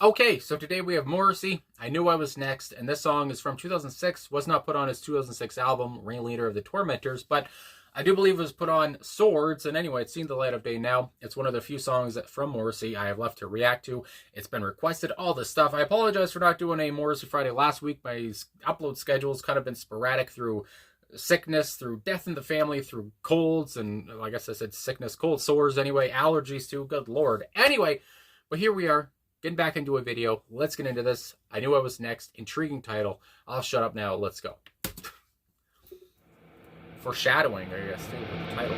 Okay, so today we have Morrissey, I Knew I Was Next, and this song is from 2006, was not put on his 2006 album, Ringleader of the Tormentors, but I do believe it was put on Swords, and anyway, it's seen the light of day now. It's one of the few songs from Morrissey I have left to react to. It's been requested, all this stuff. I apologize for not doing a Morrissey Friday last week. My upload schedule's kind of been sporadic through sickness, through death in the family, through colds, and I guess I said sickness, cold sores anyway, allergies too, good lord. Anyway, but here we are. Getting back into a video. Let's get into this. I Knew I Was Next. Intriguing title. I'll shut up now. Let's go. Foreshadowing, I guess, too, with the title.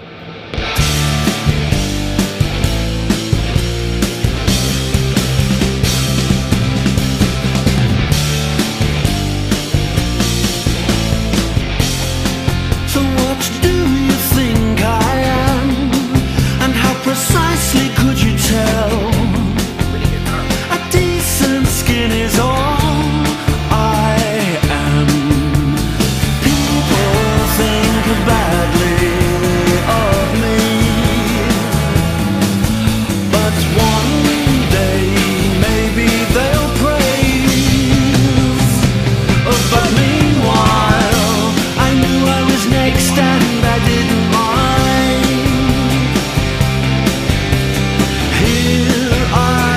So what do you think I am? And how precisely could you tell? Skin is all I am. People think badly of me, but one day maybe they'll praise. But meanwhile, I knew I was next and I didn't mind. Here I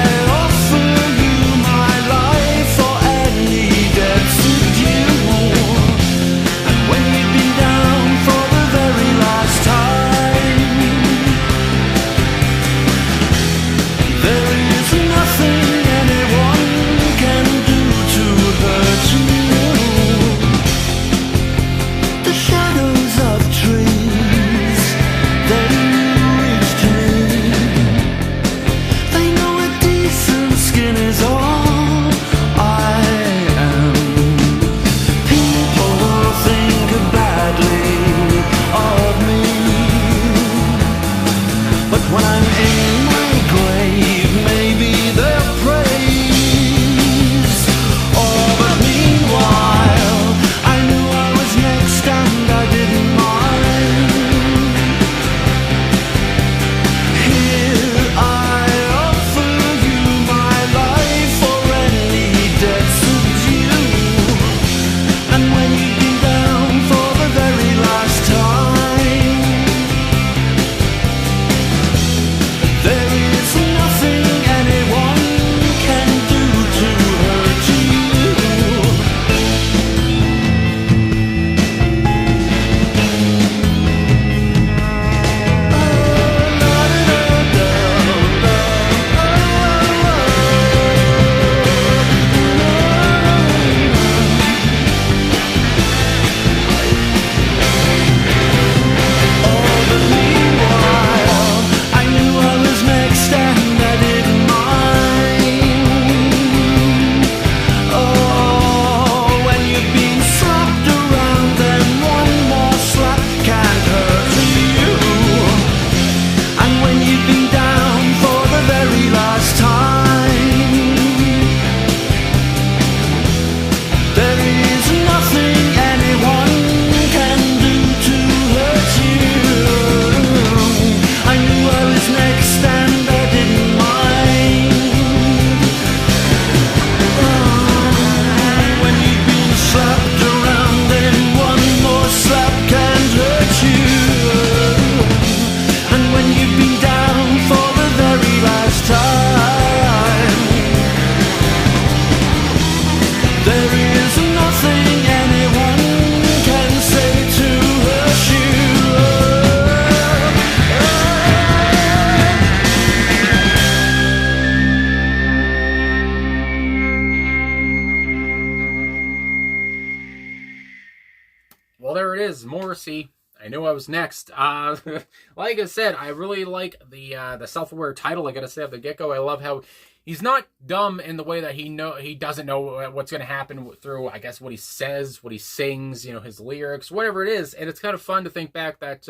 Well, there it is, Morrissey. I Knew I Was Next. Like I said, I really like the self-aware title. I gotta say at the get-go, I love how he's not dumb in the way that he doesn't know what's gonna happen through, I guess, what he says, what he sings, you know, his lyrics, whatever it is. And it's kind of fun to think back that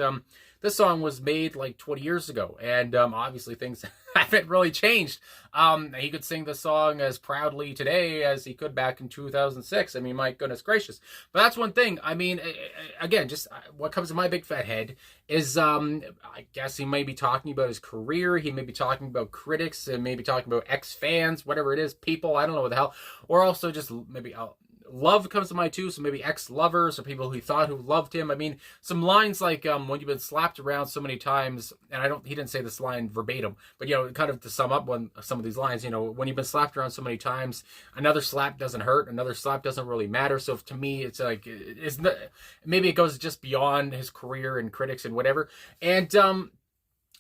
this song was made like 20 years ago, and obviously things haven't really changed. He could sing the song as proudly today as he could back in 2006. I mean, my goodness gracious. But that's one thing. I mean, again, just what comes to my big fat head is, I guess he may be talking about his career. He may be talking about critics, and maybe talking about ex-fans, whatever it is, people, I don't know what the hell. Or also just maybe love comes to mind too, so maybe ex-lovers or people who thought who loved him. I mean, some lines like when you've been slapped around so many times, and he didn't say this line verbatim, but kind of to sum up some of these lines, when you've been slapped around so many times, another slap doesn't hurt, another slap doesn't really matter. So to me, it's like maybe it goes just beyond his career and critics and whatever. And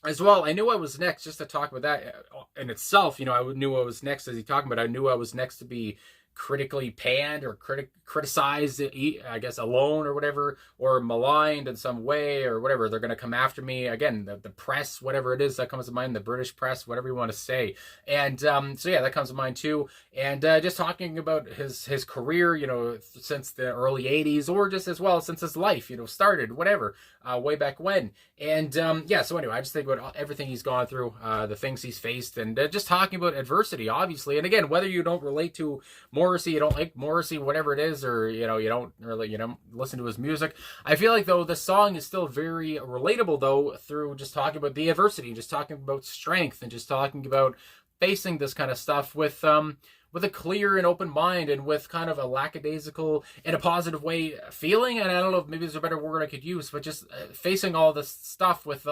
as well, I knew I was next, just to talk about that in itself. I knew I was next, as he talking about, I knew I was next to be critically panned or criticized, I guess, alone or whatever, or maligned in some way or whatever. They're going to come after me again, the press, whatever it is that comes to mind, the British press, whatever you want to say. And so yeah, that comes to mind too. And just talking about his career, since the early 80s, or just as well since his life started, whatever, way back when. And yeah, so anyway, I just think about everything he's gone through, the things he's faced, and just talking about adversity, obviously. And again, whether you don't relate to Morrissey, you don't like Morrissey, whatever it is, or you don't really listen to his music, I feel like though this song is still very relatable though, through just talking about the adversity, just talking about strength, and just talking about facing this kind of stuff with a clear and open mind, and with kind of a lackadaisical, in a positive way, feeling. And I don't know if maybe there's a better word I could use, but just facing all this stuff with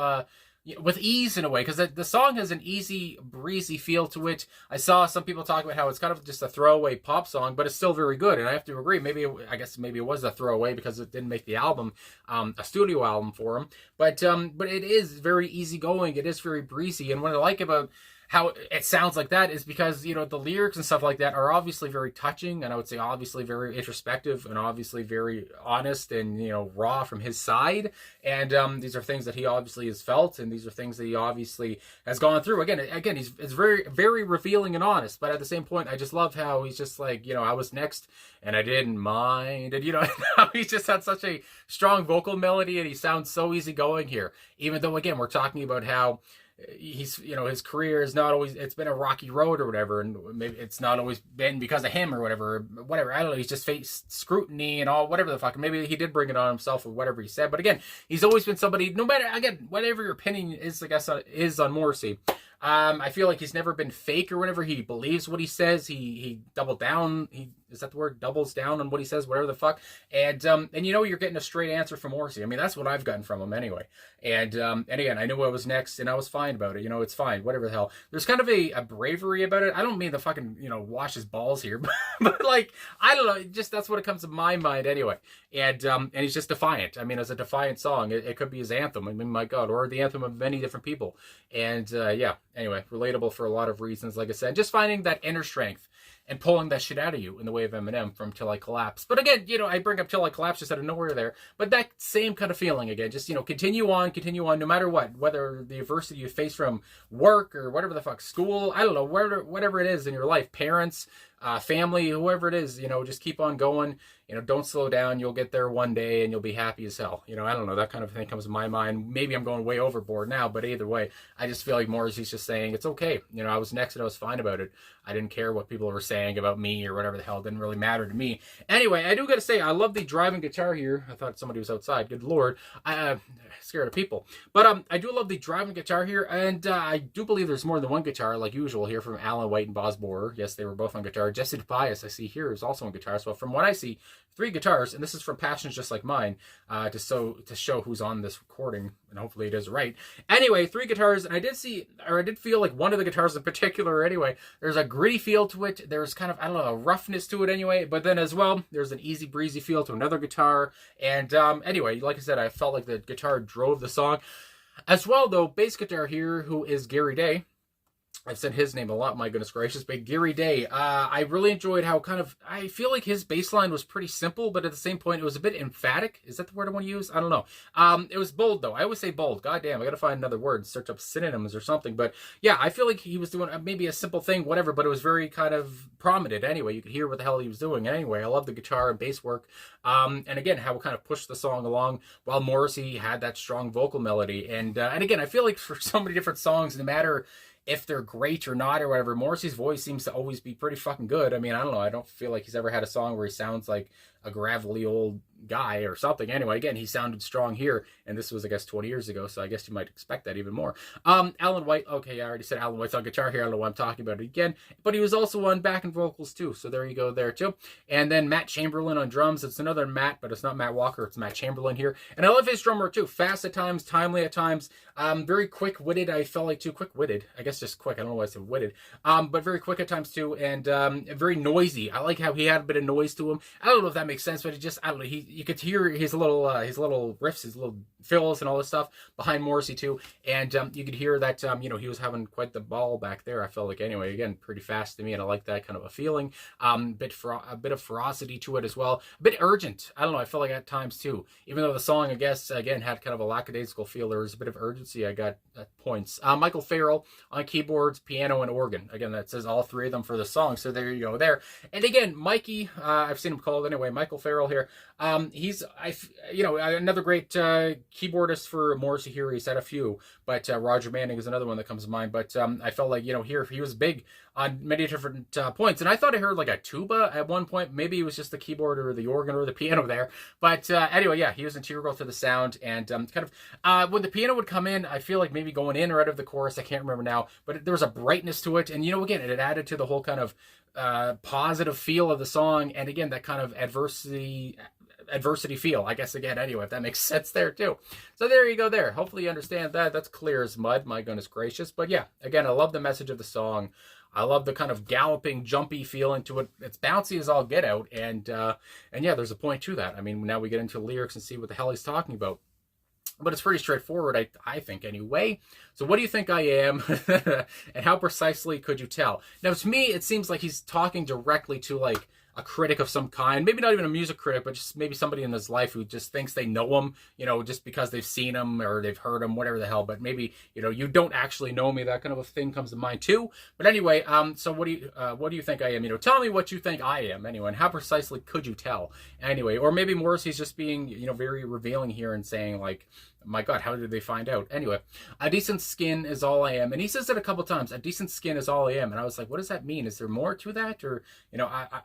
ease in a way, because the song has an easy, breezy feel to it. I saw some people talk about how it's kind of just a throwaway pop song, but it's still very good, and I have to agree. Maybe it was a throwaway because it didn't make the album, a studio album for him. But it is very easygoing. It is very breezy, and what I like about how it sounds like that is because, the lyrics and stuff like that are obviously very touching, and I would say obviously very introspective, and obviously very honest and, raw from his side. And these are things that he obviously has felt, and these are things that he obviously has gone through. Again, it's very, very revealing and honest, but at the same point, I just love how he's just like, I was next and I didn't mind. And, he's just had such a strong vocal melody, and he sounds so easygoing here, even though, again, we're talking about how he's, his career is not always, it's been a rocky road or whatever, and maybe it's not always been because of him or whatever, I don't know, he's just faced scrutiny and all, whatever the fuck, maybe he did bring it on himself with whatever he said, but again, he's always been somebody, no matter, again, whatever your opinion is, I guess, is on Morrissey, I feel like he's never been fake or whatever. He believes what he says. He doubled down. Is that the word? Doubles down on what he says, whatever the fuck. And you're getting a straight answer from Morrissey. I mean, that's what I've gotten from him anyway. And again, I knew I was next, and I was fine about it. It's fine, whatever the hell. There's kind of a bravery about it. I don't mean the fucking, wash his balls here, but like, I don't know, just that's what it comes to my mind anyway. And he's just defiant. I mean, as a defiant song, it could be his anthem. I mean, my God, or the anthem of many different people. And yeah, anyway, relatable for a lot of reasons, like I said. Just finding that inner strength and pulling that shit out of you in the way of Eminem from Till I Collapse. But again, I bring up Till I Collapse just out of nowhere there. But that same kind of feeling again, just, continue on, no matter what, whether the adversity you face from work or whatever the fuck, school, I don't know, whatever it is in your life, parents, family, whoever it is, just keep on going. Don't slow down. You'll get there one day and you'll be happy as hell. I don't know. That kind of thing comes to my mind. Maybe I'm going way overboard now, but either way, I just feel like Morrissey's just saying it's okay. I was next and I was fine about it. I didn't care what people were saying about me or whatever the hell. It didn't really matter to me. Anyway, I do got to say, I love the driving guitar here. I thought somebody was outside. Good Lord. I'm scared of people. But I do love the driving guitar here. And I do believe there's more than one guitar, like usual here from Alan White and Boz Borer. Yes, they were both on guitar. Jesse Tobias, I see here, is also on guitar. So from what I see, 3 guitars, and this is from Passions Just Like Mine, to show who's on this recording, and hopefully it is right. Anyway, 3 guitars, and I did feel like one of the guitars in particular, anyway, there's a gritty feel to it, there's kind of, I don't know, a roughness to it anyway, but then as well, there's an easy breezy feel to another guitar, and anyway, like I said, I felt like the guitar drove the song. As well, though, bass guitar here, who is Gary Day, I've said his name a lot, my goodness gracious, but Gary Day. I really enjoyed how I feel like his bass line was pretty simple, but at the same point, it was a bit emphatic. Is that the word I want to use? I don't know. It was bold, though. I always say bold. God damn, I got to find another word, search up synonyms or something. But yeah, I feel like he was doing maybe a simple thing, whatever, but it was very kind of prominent anyway. You could hear what the hell he was doing anyway. I love the guitar and bass work. And again, how it kind of pushed the song along while Morrissey had that strong vocal melody. And again, I feel like for so many different songs, no matter if they're great or not or whatever, Morrissey's voice seems to always be pretty fucking good. I mean, I don't know. I don't feel like he's ever had a song where he sounds like a gravelly old guy or something. Anyway, again, he sounded strong here, and this was, I guess, 20 years ago, so I guess you might expect that even more. Alan White, okay, I already said Alan White's on guitar here. I don't know why I'm talking about it again, but he was also on backing vocals too, so there you go there too. And then Matt Chamberlain on drums. It's another Matt, but it's not Matt Walker. It's Matt Chamberlain here. And I love his drummer too. Fast at times, timely at times, very quick-witted, I felt like too. Quick-witted, I guess just quick. I don't know why I said witted. But very quick at times too, and very noisy. I like how he had a bit of noise to him. I don't know if that makes sense, but it just, I don't know, you could hear his little riffs, his little fills and all this stuff behind Morrissey too, and you could hear that he was having quite the ball back there. I felt like anyway, again, pretty fast to me, and I like that kind of a feeling. A bit of ferocity to it as well, a bit urgent. I don't know, I felt like at times too, even though the song, I guess, again, had kind of a lackadaisical feel, there was a bit of urgency I got at points. Michael Farrell on keyboards, piano, and organ. Again, that says all three of them for the song, so there you go there. And again, Mikey, I've seen him called anyway, Michael Farrell here. He's another great keyboardist for Morrissey here. He's had a few, but Roger Manning is another one that comes to mind. But I felt like, here he was big on many different points, and I thought I heard like a tuba at one point. Maybe it was just the keyboard or the organ or the piano there. But anyway, yeah, he was integral to the sound, and when the piano would come in, I feel like maybe going in or out of the chorus, I can't remember now, but there was a brightness to it, and again, it added to the whole kind of positive feel of the song, and again, that kind of adversity feel, I guess, again, anyway, if that makes sense there too. So there you go there. Hopefully you understand that. That's clear as mud, my goodness gracious. But yeah, again, I love the message of the song. I love the kind of galloping, jumpy feeling to it. It's bouncy as all get out, and yeah, there's a point to that. I mean, now we get into lyrics and see what the hell he's talking about. But it's pretty straightforward, I think, anyway. So what do you think I am? And how precisely could you tell? Now, to me, it seems like he's talking directly to, like, a critic of some kind. Maybe not even a music critic, but just maybe somebody in his life who just thinks they know him, just because they've seen him or they've heard him, whatever the hell. But maybe, you don't actually know me. That kind of a thing comes to mind too. But anyway, so what do you think I am? Tell me what you think I am, anyway, and how precisely could you tell? Anyway, or maybe Morrissey's just being, very revealing here and saying, like, my God, how did they find out? Anyway, a decent skin is all I am. And he says it a couple times, a decent skin is all I am. And I was like, what does that mean? Is there more to that? Or,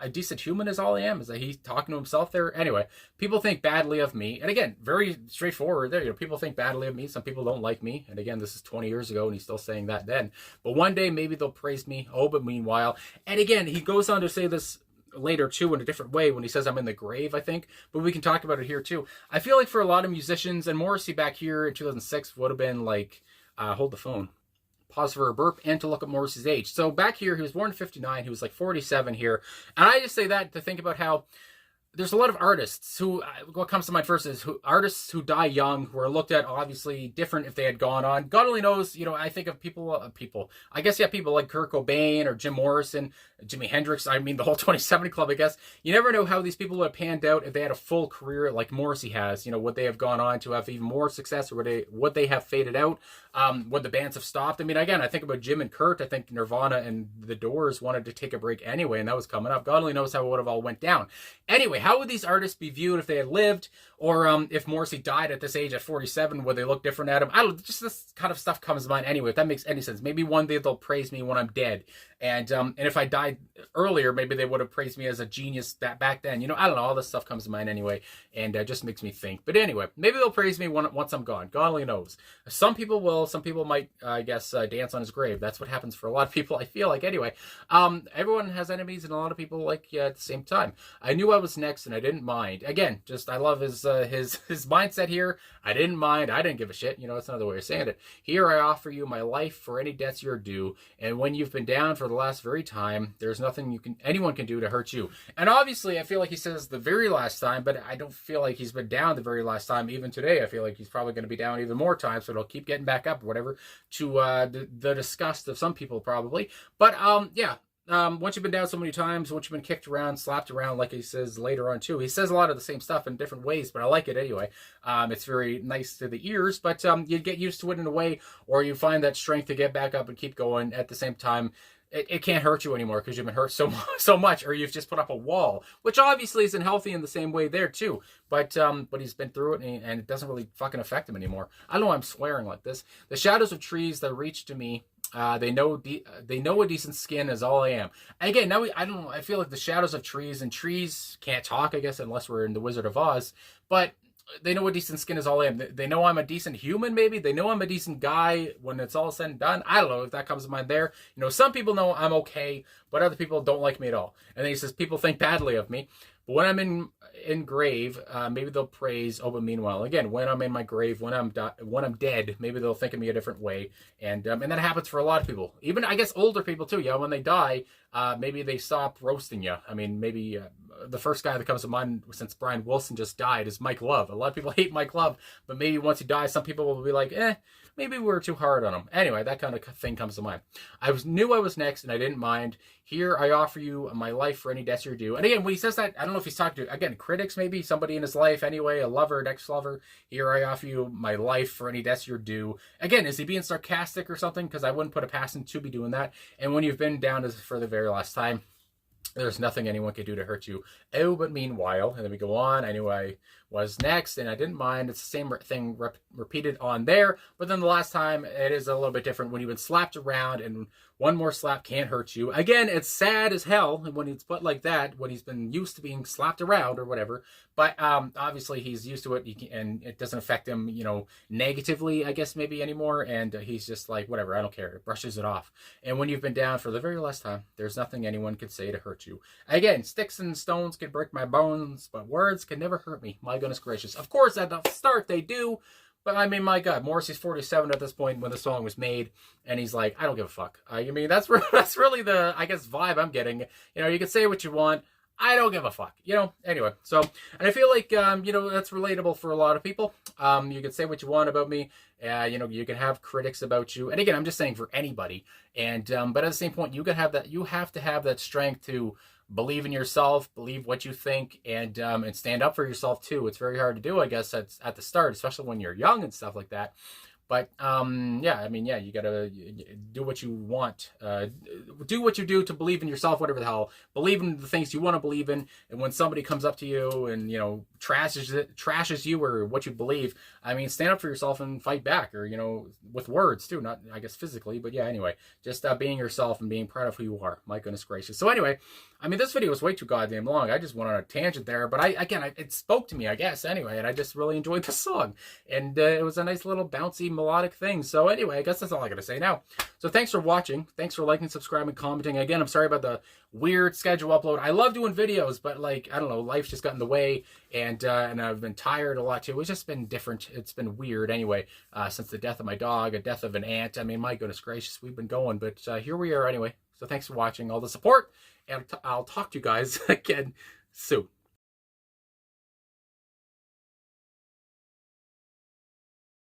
a decent human is all I am? Is that he talking to himself there? Anyway, people think badly of me. And again, very straightforward there. People think badly of me. Some people don't like me. And again, this is 20 years ago and he's still saying that then. But one day maybe they'll praise me. Oh, but meanwhile. And again, he goes on to say this later too in a different way when he says I'm in the grave, I think, but we can talk about it here too. I feel like for a lot of musicians, and Morrissey back here in 2006 would have been like, hold the phone, pause for a burp, and to look at Morrissey's age. So back here, he was born in 59, he was like 47 here, and I just say that to think about how there's a lot of artists who, what comes to mind first is artists who die young, who are looked at obviously different if they had gone on. God only knows, I think of people like Kurt Cobain or Jim Morrison, Jimi Hendrix, I mean the whole 2070 Club, I guess. You never know how these people would have panned out if they had a full career like Morrissey has. Would they have gone on to have even more success, or would they have faded out? Would the bands have stopped? I mean, again, I think about Jim and Kurt. I think Nirvana and The Doors wanted to take a break anyway, and that was coming up. God only knows how it would have all went down. Anyway, how would these artists be viewed if they had lived? Or if Morrissey died at this age at 47, would they look different at him? I don't know, just this kind of stuff comes to mind anyway, if that makes any sense. Maybe one day they'll praise me when I'm dead. And if I died earlier, maybe they would have praised me as a genius back then. I don't know, all this stuff comes to mind anyway, and just makes me think. But anyway, maybe they'll praise me once I'm gone. God only knows. Some people will. Some people might, I guess, dance on his grave. That's what happens for a lot of people, I feel like. Anyway, everyone has enemies, and a lot of people like at the same time. I knew I was next. next and I didn't mind. Again, just I love his mindset here. I didn't mind. I didn't give a shit. You know, that's another way of saying it. Here I offer you my life for any debts you're due. And when you've been down for the last very time, there's nothing anyone can do to hurt you. And obviously, I feel like he says the very last time, but I don't feel like he's been down the very last time. Even today, I feel like he's probably going to be down even more times. So he'll keep getting back up or whatever, to the disgust of some people probably. But yeah. Once you've been down so many times, once you've been kicked around, slapped around, like he says later on too. He says a lot of the same stuff in different ways, but I like it anyway. It's very nice to the ears, but you get used to it in a way, or you find that strength to get back up and keep going. At the same time, it can't hurt you anymore because you've been hurt so much, or you've just put up a wall, which obviously isn't healthy in the same way there too. But he's been through it, and it doesn't really fucking affect him anymore. I don't know why I'm swearing like this. The shadows of trees that reach to me. They know a decent skin is all I am. Again, now I don't know. I feel like the shadows of trees, and trees can't talk, I guess, unless we're in the Wizard of Oz. But they know a decent skin is all I am. They know I'm a decent human, maybe. They know I'm a decent guy when it's all said and done. I don't know if that comes to mind there. You know, some people know I'm okay, but other people don't like me at all. And then he says people think badly of me. But when I'm in grave, maybe they'll praise. Oh, but meanwhile, again, when I'm in my grave, when I'm dead, maybe they'll think of me a different way. And that happens for a lot of people. Even, I guess, older people too. Yeah, when they die, maybe they stop roasting you. I mean, maybe the first guy that comes to mind since Brian Wilson just died is Mike Love. A lot of people hate Mike Love, but maybe once he dies, some people will be like, maybe we were too hard on him. Anyway, that kind of thing comes to mind. Knew I was next, and I didn't mind. Here I offer you my life for any debts you're due. And again, when he says that, I don't know if he's talking to, again, critics maybe, somebody in his life anyway, a lover, an ex-lover. Here I offer you my life for any debts you're due. Again, is he being sarcastic or something? Because I wouldn't put it past him to be doing that. And when you've been down for the very last time, there's nothing anyone can do to hurt you. Oh, but meanwhile, and then we go on. I knew I was next, and I didn't mind. It's the same thing repeated on there. But then the last time, it is a little bit different when you've been slapped around, and one more slap can't hurt you. Again, it's sad as hell when he's put like that, when he's been used to being slapped around or whatever. But obviously, he's used to it, and it doesn't affect him, you know, negatively, I guess, maybe anymore. And he's just like, whatever, I don't care. It brushes it off. And when you've been down for the very last time, there's nothing anyone can say to hurt you. Again, sticks and stones can break my bones, but words can never hurt me. My goodness gracious. Of course, at the start they do, but I mean, my God, Morrissey's 47 at this point when the song was made, and he's like, I don't give a fuck. I mean, that's really the, I guess, vibe I'm getting. You know, you can say what you want. I don't give a fuck, you know. Anyway, so, and I feel like, you know, that's relatable for a lot of people. You can say what you want about me. You know, you can have critics about you. And again, I'm just saying for anybody. And, but at the same point, you have to have that strength to believe in yourself, believe what you think, and stand up for yourself too. It's very hard to do, I guess, at the start, especially when you're young and stuff like that. But yeah, I mean, yeah, you gotta do what you want, do what you do to believe in yourself, whatever the hell. Believe in the things you want to believe in, and when somebody comes up to you and, you know, trashes you or what you believe, I mean, stand up for yourself and fight back, or, you know, with words too, not, I guess, physically, but yeah, anyway, just being yourself and being proud of who you are. My goodness gracious. So anyway, I mean, this video was way too goddamn long. I just went on a tangent there, but it spoke to me, I guess, anyway, and I just really enjoyed the song, and it was a nice little bouncy melodic thing. So anyway, I guess that's all I gotta say now. So thanks for watching. Thanks for liking, subscribing, commenting. Again, I'm sorry about the weird schedule upload. I love doing videos, but like, I don't know, life just got in the way, and I've been tired a lot too. It's just been different. It's been weird anyway, since the death of my dog, a death of an aunt. I mean, my goodness gracious, we've been going, but here we are anyway. So thanks for watching, all the support, and I'll talk to you guys again soon.